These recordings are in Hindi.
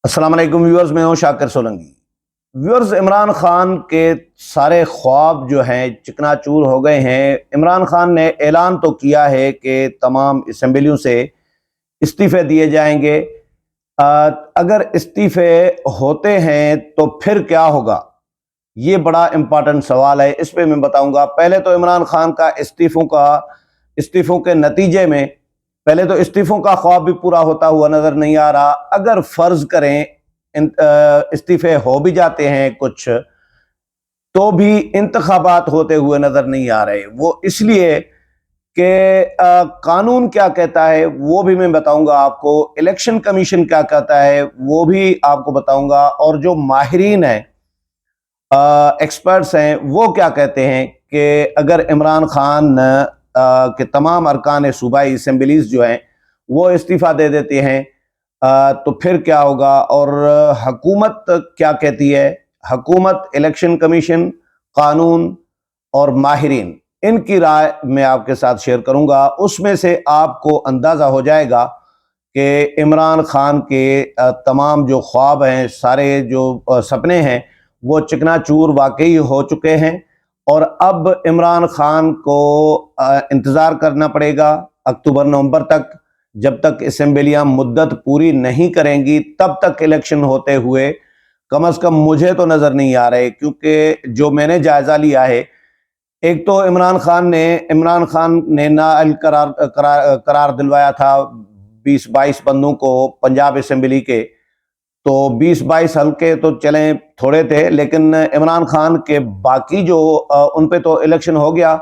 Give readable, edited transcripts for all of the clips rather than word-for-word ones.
अस्सलाम वालेकुम व्यूअर्स, मैं हूं शाकिर सोलंकी। व्यूअर्स, इमरान खान के सारे ख्वाब जो हैं चिकनाचूर हो गए हैं। इमरान खान ने ऐलान तो किया है कि तमाम असेंबलियों से इस्तीफ़े दिए जाएंगे। अगर इस्तीफ़े होते हैं तो फिर क्या होगा, ये बड़ा इम्पॉर्टेंट सवाल है। इस पे मैं बताऊंगा। पहले तो इमरान खान का इस्तीफ़ों के नतीजे में पहले तो इस्तीफों का ख्वाब भी पूरा होता हुआ नजर नहीं आ रहा। अगर फर्ज करें इस्तीफे हो भी जाते हैं कुछ, तो भी इंतखाबात होते हुए नजर नहीं आ रहे। वो इसलिए कि कानून क्या कहता है वो भी मैं बताऊंगा आपको, इलेक्शन कमीशन क्या कहता है वो भी आपको बताऊंगा, और जो माहिरीन हैं, एक्सपर्ट्स हैं, वो क्या कहते हैं कि अगर इमरान खान के तमाम अरकान सूबाई असम्बलीज जो हैं वो इस्तीफ़ा दे देते हैं तो फिर क्या होगा, और हुकूमत क्या कहती है। हुकूमत, इलेक्शन कमीशन, कानून और माहिरीन, इनकी राय मैं आपके साथ शेयर करूंगा। उसमें से आपको अंदाज़ा हो जाएगा कि इमरान खान के तमाम जो ख्वाब हैं, सारे जो सपने हैं, वो चिकनाचूर वाकई हो चुके हैं। और अब इमरान खान को इंतज़ार करना पड़ेगा अक्टूबर नवंबर तक। जब तक असेंबलियां मुद्दत पूरी नहीं करेंगी तब तक इलेक्शन होते हुए कम से कम मुझे तो नज़र नहीं आ रहे। क्योंकि जो मैंने जायज़ा लिया है, एक तो इमरान खान ने नाअहल करार दिलवाया था 20-22 बंदों को पंजाब असेंबली के। तो 20-22 हल्के तो चले थोड़े थे, लेकिन इमरान खान के बाकी जो उन पे तो इलेक्शन हो गया,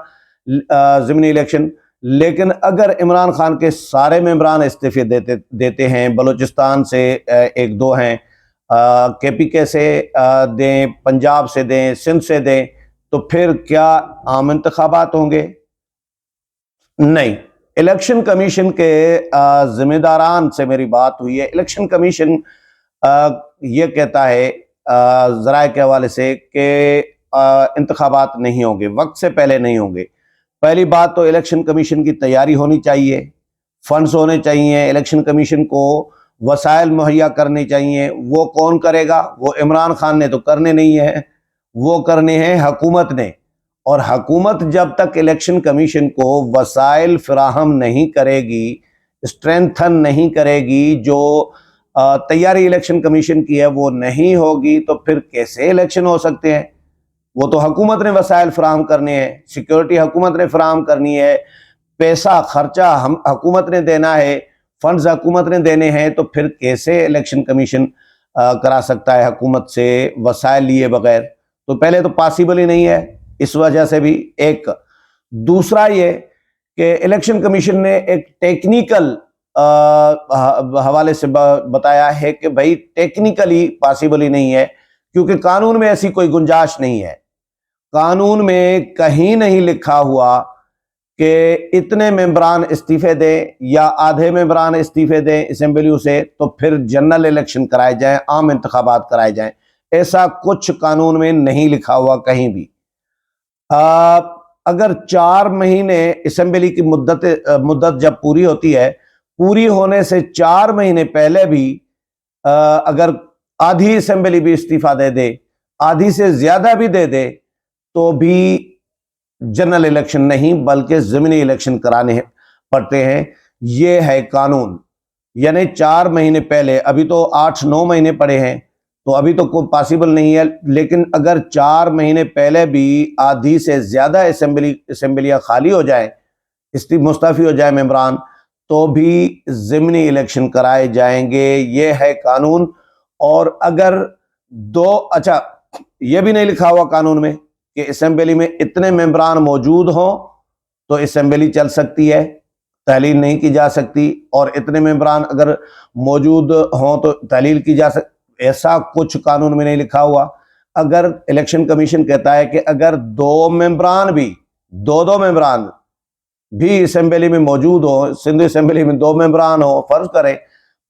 ज़िमनी इलेक्शन। लेकिन अगर इमरान खान के सारे मेंबरान इस्तीफे देते हैं, बलूचिस्तान से एक दो हैं, केपीके से दें, पंजाब से दें, सिंध से दें, तो फिर क्या आम इंतखाबात होंगे? नहीं। इलेक्शन कमीशन के जिम्मेदारान से मेरी बात हुई है। इलेक्शन कमीशन ये कहता है ज़राए के हवाले से कि इंतखाबात नहीं होंगे, वक्त से पहले नहीं होंगे। पहली बात तो इलेक्शन कमीशन की तैयारी होनी चाहिए, फंड्स होने चाहिए, इलेक्शन कमीशन को वसाइल मुहैया करने चाहिए। वो कौन करेगा? वो इमरान खान ने तो करने नहीं है, वो करने हैं हुकूमत ने। और हुकूमत जब तक इलेक्शन कमीशन को वसाइल फराहम नहीं करेगी, स्ट्रेंथन नहीं करेगी, जो तैयारी इलेक्शन कमीशन की है वो नहीं होगी, तो फिर कैसे इलेक्शन हो सकते हैं? वो तो हुकूमत ने वसाइल फराहम करने हैं, सिक्योरिटी हुकूमत ने फराहम करनी है, पैसा खर्चा हम हुकूमत ने देना है, फंड्स हुकूमत ने देने हैं। तो फिर कैसे इलेक्शन कमीशन करा सकता है हुकूमत से वसाइल लिए बगैर? तो पहले तो पॉसिबल ही नहीं है। इस वजह से भी एक दूसरा ये कि इलेक्शन कमीशन ने एक टेक्निकल हवाले से बताया है कि भाई टेक्निकली पॉसिबल ही नहीं है, क्योंकि कानून में ऐसी कोई गुंजाइश नहीं है। कानून में कहीं नहीं लिखा हुआ कि इतने मेंबरान इस्तीफे दें या आधे मेंबरान इस्तीफे दें असेंबलियों से तो फिर जनरल इलेक्शन कराए जाएं, आम इंतखाबात कराए जाएं। ऐसा कुछ कानून में नहीं लिखा हुआ कहीं भी। अगर 4 महीने असेंबली की मुद्दत जब पूरी होती है, पूरी होने से 4 महीने पहले भी अगर आधी असेंबली भी इस्तीफा दे दे, आधी से ज्यादा भी दे दे, तो भी जनरल इलेक्शन नहीं बल्कि ज़मीनी इलेक्शन कराने पड़ते हैं। ये है कानून। यानी 4 महीने पहले, अभी तो 8-9 महीने पड़े हैं, तो अभी तो कोई पॉसिबल नहीं है। लेकिन अगर 4 महीने पहले भी आधी से ज्यादा असेंबलियां खाली हो जाए, मुस्तफी हो जाए मेंबरान, तो भी ज़मीनी इलेक्शन कराए जाएंगे। ये है कानून। और अगर अच्छा, ये भी नहीं लिखा हुआ कानून में कि असेंबली में इतने मेंबरान मौजूद हों तो असेंबली चल सकती है, तहलील नहीं की जा सकती, और इतने मेंबरान अगर मौजूद हों तो तहलील की जा सकती। ऐसा कुछ कानून में नहीं लिखा हुआ। अगर इलेक्शन कमीशन कहता है कि अगर दो मेंबरान भी असेंबली में मौजूद हो, सिंध असेंबली में 2 मेंबरान हो, फर्ज करें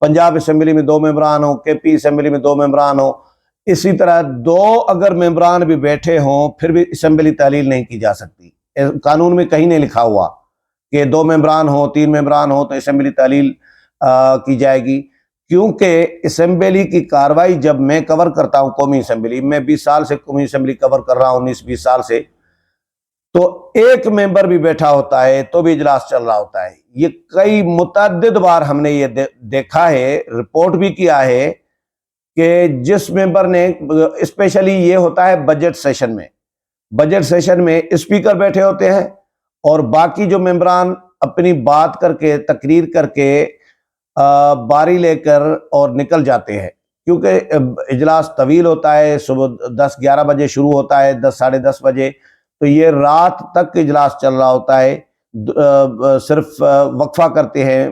पंजाब असेंबली में 2 मेंबरान हो, केपी असेंबली में 2 मेंबरान हो, इसी तरह 2 अगर मेंबरान भी बैठे हों फिर भी असेंबली तहलील नहीं की जा सकती। कानून में कहीं नहीं लिखा हुआ कि 2 मेंबरान हो, 3 मेंबरान हो तो असेंबली तहलील की जाएगी। क्योंकि असेंबली की कार्रवाई जब मैं कवर करता हूं, कौमी असेंबली, मैं 20 साल से कौमी असेंबली कवर कर रहा हूं, 19-20 साल से, तो एक मेंबर भी बैठा होता है तो भी इजलास चल रहा होता है। ये कई मुतअद्दिद बार हमने ये देखा है, रिपोर्ट भी किया है कि जिस मेंबर ने, स्पेशली ये होता है बजट सेशन में, बजट सेशन में स्पीकर बैठे होते हैं और बाकी जो मेंबरान अपनी बात करके, तकरीर करके, बारी लेकर और निकल जाते हैं, क्योंकि इजलास तवील होता है, सुबह 10-11 बजे शुरू होता है, 10 साढ़े 10 बजे, तो ये रात तक इजलास चल रहा होता है। सिर्फ वक्फा करते हैं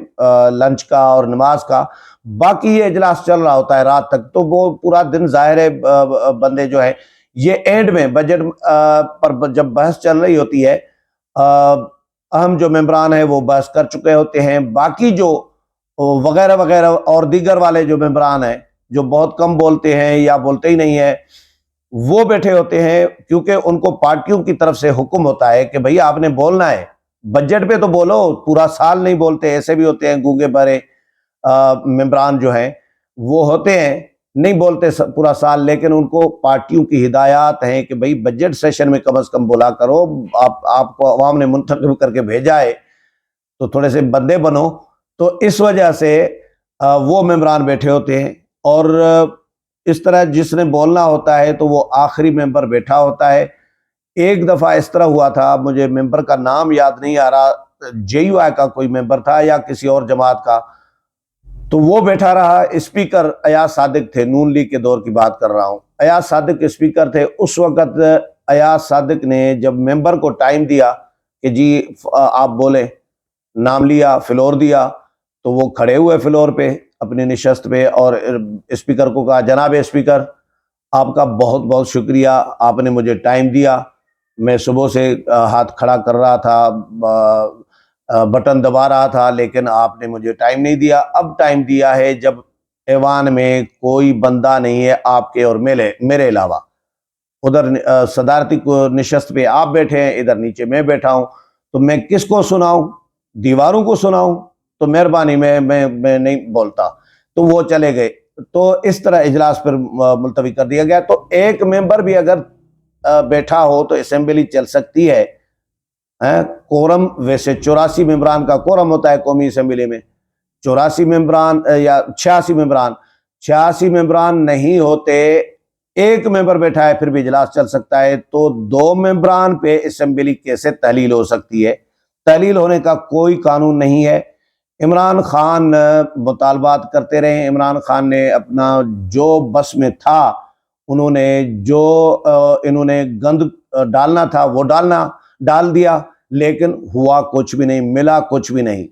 लंच का और नमाज का, बाकी ये इजलास चल रहा होता है रात तक। तो वो पूरा दिन जाहिर है बंदे जो है, ये एंड में बजट पर जब बहस चल रही होती है, अहम जो मेंबरान है वो बहस कर चुके होते हैं, बाकी जो वगैरह वगैरह और दीगर वाले जो मेंबरान हैं जो बहुत कम बोलते हैं या बोलते ही नहीं है, वो बैठे होते हैं, क्योंकि उनको पार्टियों की तरफ से हुक्म होता है कि भाई आपने बोलना है, बजट पे तो बोलो, पूरा साल नहीं बोलते। ऐसे भी होते हैं गूंगे बहरे मेंबरान जो हैं, वो होते हैं नहीं बोलते पूरा साल, लेकिन उनको पार्टियों की हिदायत हैं कि भाई बजट सेशन में कम से कम बोला करो, आपको अवाम ने मुंतखब करके भेजा है तो थोड़े से बंदे बनो। तो इस वजह से वो मेंबरान बैठे होते हैं, और इस तरह जिसने बोलना होता है तो वो आखिरी मेंबर बैठा होता है। एक दफ़ा इस तरह हुआ था, मुझे मेंबर का नाम याद नहीं आ रहा, JUI का कोई मेंबर था या किसी और जमात का, तो वो बैठा रहा। स्पीकर अयाज सादिक थे, नून लीग के दौर की बात कर रहा हूँ, अयाज सादिक स्पीकर थे उस वक़्त। अयाज सादिक ने जब मेंबर को टाइम दिया कि जी आप बोले, नाम लिया, फ्लोर दिया, तो वो खड़े हुए फ्लोर पे अपनी निशस्त पे, और स्पीकर को कहा, जनाब स्पीकर आपका बहुत बहुत शुक्रिया, आपने मुझे टाइम दिया, मैं सुबह से हाथ खड़ा कर रहा था, बटन दबा रहा था, लेकिन आपने मुझे टाइम नहीं दिया। अब टाइम दिया है जब ऐवान में कोई बंदा नहीं है आपके और मेरे अलावा, उधर सदारती को निशस्त पे आप बैठे हैं, इधर नीचे मैं बैठा हूं, तो मैं किसको सुनाऊं? दीवारों को सुनाऊं? तो मेहरबानी मैं नहीं बोलता। तो वो चले गए। तो इस तरह इजलास पर मुलतवी कर दिया गया। तो एक मेंबर भी अगर बैठा हो तो असेंबली चल सकती है। कोरम वैसे 84 मेंबरान का कोरम होता है कौमी असेंबली में, 84 मेंबरान या 86 मेंबरान नहीं होते, एक मेंबर बैठा है फिर भी इजलास चल सकता है। तो 2 मेंबरान पे असेंबली कैसे तहलील हो सकती है? तहलील होने का कोई कानून नहीं है। इमरान खान मुतालबात करते रहे, इमरान खान ने अपना जो बस में था, उन्होंने जो इन्होंने गंद डालना था वो डाल दिया, लेकिन हुआ कुछ भी नहीं, मिला कुछ भी नहीं।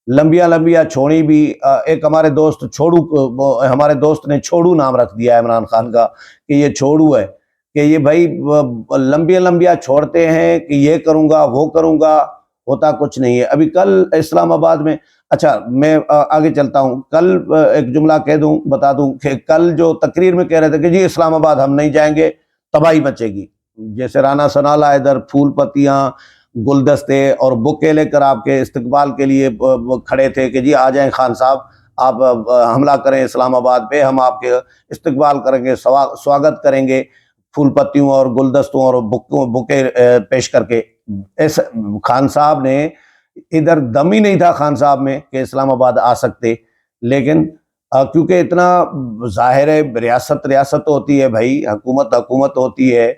लंबिया लंबिया छोड़ी भी, एक हमारे दोस्त हमारे दोस्त ने छोड़ू नाम रख दिया इमरान खान का, कि ये छोड़ू है, कि ये भाई लंबिया लंबिया छोड़ते हैं कि ये करूंगा वो करूंगा, होता कुछ नहीं है। अभी कल इस्लामाबाद में, अच्छा मैं आगे चलता हूं, कल एक जुमला कह दूं, बता दूं कि कल जो तकरीर में कह रहे थे कि जी इस्लामाबाद हम नहीं जाएंगे, तबाही मचेगी। जैसे राना सनाला इधर फूल पत्तियां, गुलदस्ते और बुके लेकर आपके इस्तकबाल के लिए खड़े थे कि जी आ जाएं खान साहब, आप हमला करें इस्लामाबाद पे, हम आपके इस्तकबाल करेंगे, स्वागत करेंगे फूल पत्तियों और गुलदस्तों और बुके पेश करके। ऐसा खान साहब ने, इधर दम ही नहीं था खान साहब में कि इस्लामाबाद आ सकते, लेकिन क्योंकि इतना जाहिर है, रियासत होती है भाई, हुकूमत होती है।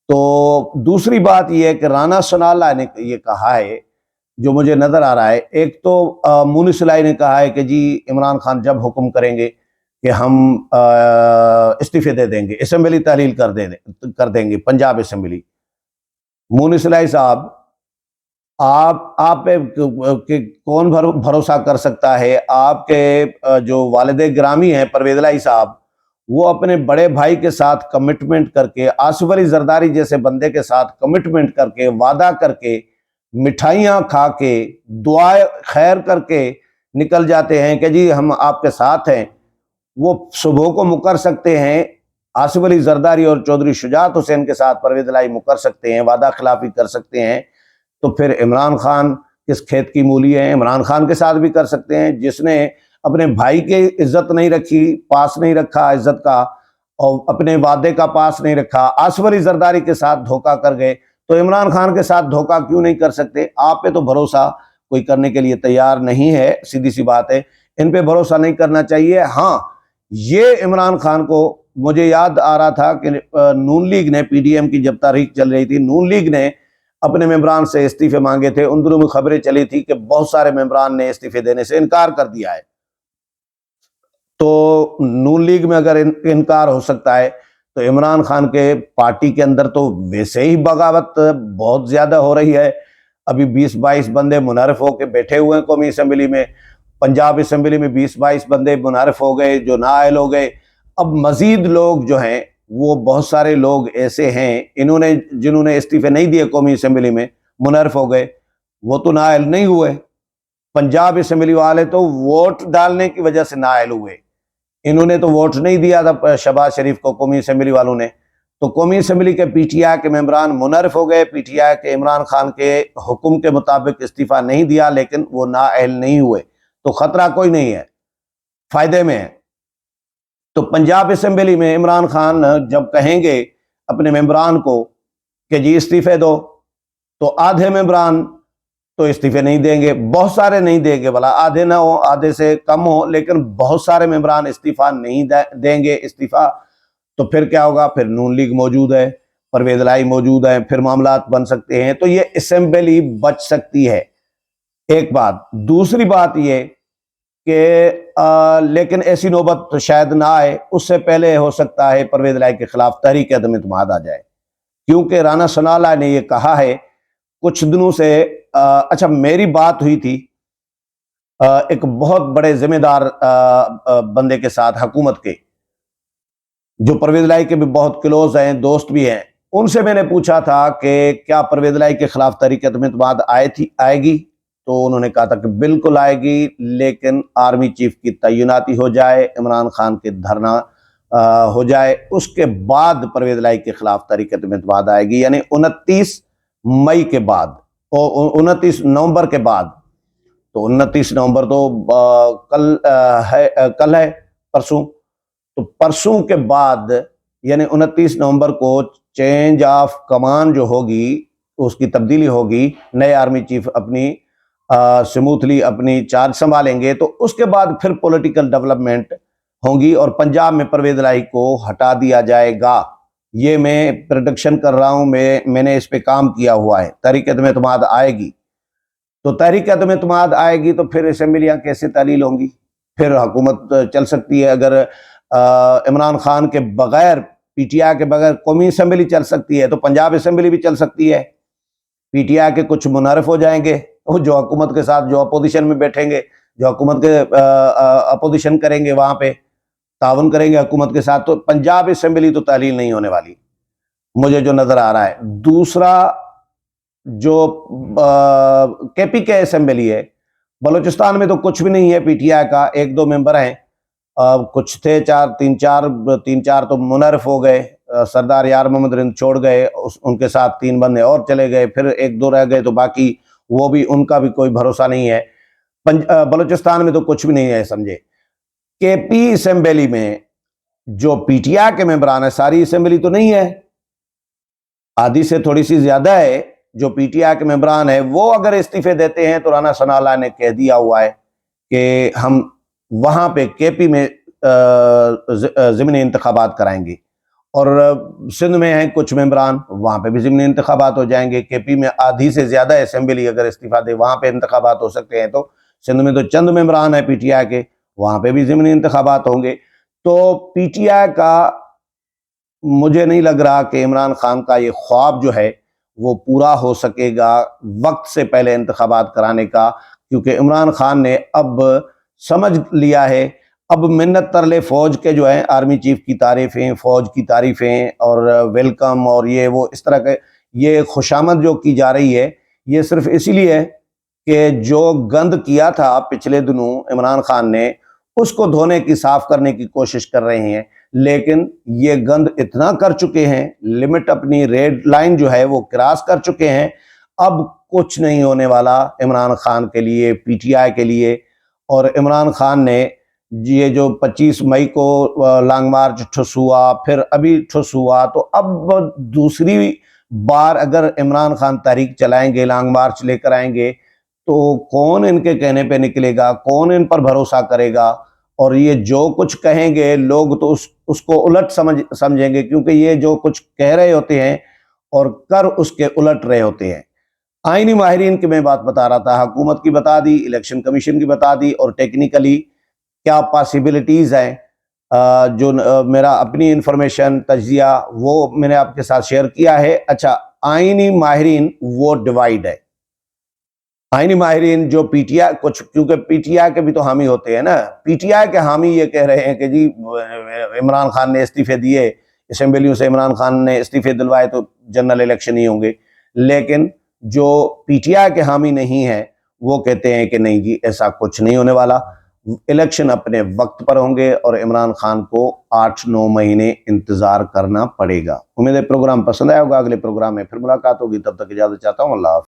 तो दूसरी बात यह है कि राना सनाला ने ये कहा है, जो मुझे नजर आ रहा है, एक तो मुनिस इलाही ने कहा है कि जी इमरान खान जब हुक्म करेंगे कि हम इस्तीफे दे देंगे, असेंबली तहलील कर देंगे, पंजाब असेंबली। मुनिस इलाही साहब, आप पे कौन भरोसा कर सकता है? आपके जो वालिद गिरामी हैं परवेज इलाही साहब, वो अपने बड़े भाई के साथ कमिटमेंट करके, आसिफ अली जरदारी जैसे बंदे के साथ कमिटमेंट करके, वादा करके, मिठाइयाँ खा के, दुआ खैर करके निकल जाते हैं कि जी हम आपके साथ हैं। वो सुबह को मुकर सकते हैं, आसिफ अली जरदारी और चौधरी शुजात हुसैन के साथ परवेज इलाही मुकर सकते हैं, वादा खिलाफी कर सकते हैं, तो फिर इमरान खान किस खेत की मूली है? इमरान खान के साथ भी कर सकते हैं, जिसने अपने भाई की इज्जत नहीं रखी, पास नहीं रखा इज्जत का, और अपने वादे का पास नहीं रखा, आसिफ अली जरदारी के साथ धोखा कर गए, तो इमरान खान के साथ धोखा क्यों नहीं कर सकते? आप पे तो भरोसा कोई करने के लिए तैयार नहीं है, सीधी सी बात है, इन पे भरोसा नहीं करना चाहिए। हाँ, ये इमरान खान को, मुझे याद आ रहा था कि नून लीग ने, पीडीएम की जब तारीख चल रही थी, नून लीग ने अपने मेंबरान से इस्तीफे मांगे थे। उन दिनों में खबरें चली थी कि बहुत सारे मेंबरान ने इस्तीफे देने से इनकार कर दिया है। तो नून लीग में अगर इनकार हो सकता है, तो इमरान खान के पार्टी के अंदर तो वैसे ही बगावत बहुत ज्यादा हो रही है। अभी 20-22 बंदे मुनारिफ होकर बैठे हुए हैं कौमी असम्बली में, पंजाब असम्बली में 20-22 बंदे मुनारिफ हो गए जो नाअहल हो गए। अब मजीद लोग जो हैं, वो बहुत सारे लोग ऐसे हैं जिन्होंने इस्तीफे नहीं दिए कौमी असम्बली में, मुनारिफ हो गए, वो तो नाअहल नहीं हुए। पंजाब असम्बली वाले तो वोट डालने की वजह से नाअहल हुए, इन्होंने तो वोट नहीं दिया था शहबाज शरीफ को, कौमी असम्बली वालों ने। तो कौमी असम्बली के पीटीआई के मेंबरान मुनर्रफ हो गए, पीटीआई के इमरान खान के हुक्म के मुताबिक इस्तीफा नहीं दिया, लेकिन वो नाअहल नहीं हुए, तो खतरा कोई नहीं है, फायदे में है। तो पंजाब असम्बली में इमरान खान जब कहेंगे अपने मेंबरान को कि जी इस्तीफे दो, तो आधे मेंबरान तो इस्तीफे नहीं देंगे, बहुत सारे नहीं देंगे, भला आधे ना हो, आधे से कम हो, लेकिन बहुत सारे मेंबरान इस्तीफा नहीं देंगे इस्तीफा। तो फिर क्या होगा? फिर नून लीग मौजूद है, परवेज लाई मौजूद है, फिर मामलात बन सकते हैं, तो ये असेंबली बच सकती है। एक बात। दूसरी बात ये कि लेकिन ऐसी नौबत तो शायद ना आए, उससे पहले हो सकता है परवेज लाई के खिलाफ तहरीक अदम इत्मीनाद आ जाए, क्योंकि राना सनाला ने यह कहा है कुछ दिनों से। अच्छा, मेरी बात हुई थी एक बहुत बड़े जिम्मेदार बंदे के साथ, हुकूमत के, जो परवेज लाई के भी बहुत क्लोज हैं, दोस्त भी हैं। उनसे मैंने पूछा था कि क्या परवेज लाई के खिलाफ तहरीक अदम इत्मीनाद आएगी? तो उन्होंने कहा था कि बिल्कुल आएगी, लेकिन आर्मी चीफ की तैनाती हो जाए, इमरान खान के धरना हो जाए, उसके बाद परवेज लाई के खिलाफ तहरीक अदम इत्मीनाद आएगी, यानी 29 मई के बाद और 29 नवंबर के बाद। तो 29 नवंबर तो कल है, परसों। तो परसों के बाद यानी 29 नवंबर को चेंज ऑफ कमान जो होगी, उसकी तब्दीली होगी, नए आर्मी चीफ अपनी स्मूथली अपनी चार्ज संभालेंगे, तो उसके बाद फिर पॉलिटिकल डेवलपमेंट होंगी और पंजाब में परवेज लाई को हटा दिया जाएगा। ये मैं प्रोडिक्शन कर रहा हूं, मैंने इस पे काम किया हुआ है। तहरीक अदम इत्मीनाद आएगी, तो तहरीक अदम इत्मीनाद आएगी तो फिर असेंबलियां कैसे तालील होंगी? फिर हुकूमत चल सकती है। अगर इमरान खान के बगैर, पीटीआई के बगैर कौमी असेंबली चल सकती है, तो पंजाब असेंबली भी चल सकती है। पीटीआई के कुछ मुनारिफ हो जाएंगे, जो हुकूमत के साथ, जो अपोजिशन में बैठेंगे, जो हुकूमत के अपोजिशन करेंगे, वहां पे तावन करेंगे हुकूमत के साथ, तो पंजाब असेंबली तो तालील नहीं होने वाली, मुझे जो नजर आ रहा है। दूसरा, जो केपी के असेंबली है, बलूचिस्तान में तो कुछ भी नहीं है पीटीआई का, 1-2 मेंबर हैं, कुछ थे, तीन चार तो मुनर्रफ हो गए, सरदार यार मोहम्मद रिंद छोड़ गए, उनके साथ 3 बंदे और चले गए, फिर 1-2 रह गए, तो बाकी वो भी, उनका भी कोई भरोसा नहीं है। बलूचिस्तान में तो कुछ भी नहीं है, समझे। केपी असेंबली में जो पीटीआई के मेंबरान है, सारी असेंबली तो नहीं है, आधी से थोड़ी सी ज्यादा है, जो पीटीआई के मेंबरान है, वो अगर इस्तीफे देते हैं तो राना सनाला ने कह दिया हुआ है कि हम वहां पे केपी में ज़िमनी इंतखाबात कराएंगे, और सिंध में हैं कुछ मेंबरान, वहां पे भी ज़िमनी इंतखाबात हो जाएंगे। केपी में आधी से ज्यादा असेंबली अगर इस्तीफा दे, वहां पे इंतखाबात हो सकते हैं, तो सिंध में तो चंद मेंबरान है पीटीआई के, वहां पे भी ज़िमनी इंतखाबात होंगे। तो पीटीआई का, मुझे नहीं लग रहा कि इमरान खान का ये ख्वाब जो है वो पूरा हो सकेगा वक्त से पहले इंतखाबात कराने का, क्योंकि इमरान खान ने अब समझ लिया है, अब मिन्नत तरले फौज के जो है, आर्मी चीफ की तारीफें, फौज की तारीफें और वेलकम और ये वो, इस तरह के ये खुशामद जो की जा रही है, ये सिर्फ इसीलिए है कि जो गंद किया था पिछले दिनों इमरान खान ने, उसको धोने की, साफ करने की कोशिश कर रहे हैं। लेकिन ये गंद इतना कर चुके हैं, लिमिट, अपनी रेड लाइन जो है वो क्रॉस कर चुके हैं। अब कुछ नहीं होने वाला इमरान खान के लिए, पीटीआई के लिए, और इमरान खान ने ये जो 25 मई को लॉन्ग मार्च ठुस हुआ, फिर अभी ठुस हुआ, तो अब दूसरी बार अगर इमरान खान तहरीक चलाएंगे, लॉन्ग मार्च लेकर आएंगे, तो कौन इनके कहने पे निकलेगा, कौन इन पर भरोसा करेगा। और ये जो कुछ कहेंगे लोग तो उसको उलट समझेंगे, क्योंकि ये जो कुछ कह रहे होते हैं और कर उसके उलट रहे होते हैं। आईनी माहिरीन की मैं बात बता रहा था, हुकूमत की बता दी, इलेक्शन कमीशन की बता दी, और टेक्निकली क्या पॉसिबिलिटीज हैं, जो मेरा अपनी इंफॉर्मेशन तजिया वो मैंने आपके साथ शेयर किया है। अच्छा, आईनी माहिरीन वो डिवाइड है। आईनी माहिरीन जो पीटीआई कुछ, क्योंकि पीटीआई के भी तो हामी होते हैं ना, पीटीआई के हामी ये कह रहे हैं कि जी इमरान खान ने इस्तीफे दिए, असेंबलियों से इमरान खान ने इस्तीफे दिलवाए तो जनरल इलेक्शन ही होंगे। लेकिन जो पीटीआई के हामी नहीं है वो कहते हैं कि नहीं जी ऐसा कुछ नहीं होने वाला, इलेक्शन अपने वक्त पर होंगे और इमरान खान को 8-9 महीने इंतजार करना पड़ेगा। उम्मीद है प्रोग्राम पसंद आया होगा। अगले प्रोग्राम में फिर मुलाकात होगी, तब तक इजाजत चाहता हूँ। अल्लाह हाफ़िज़।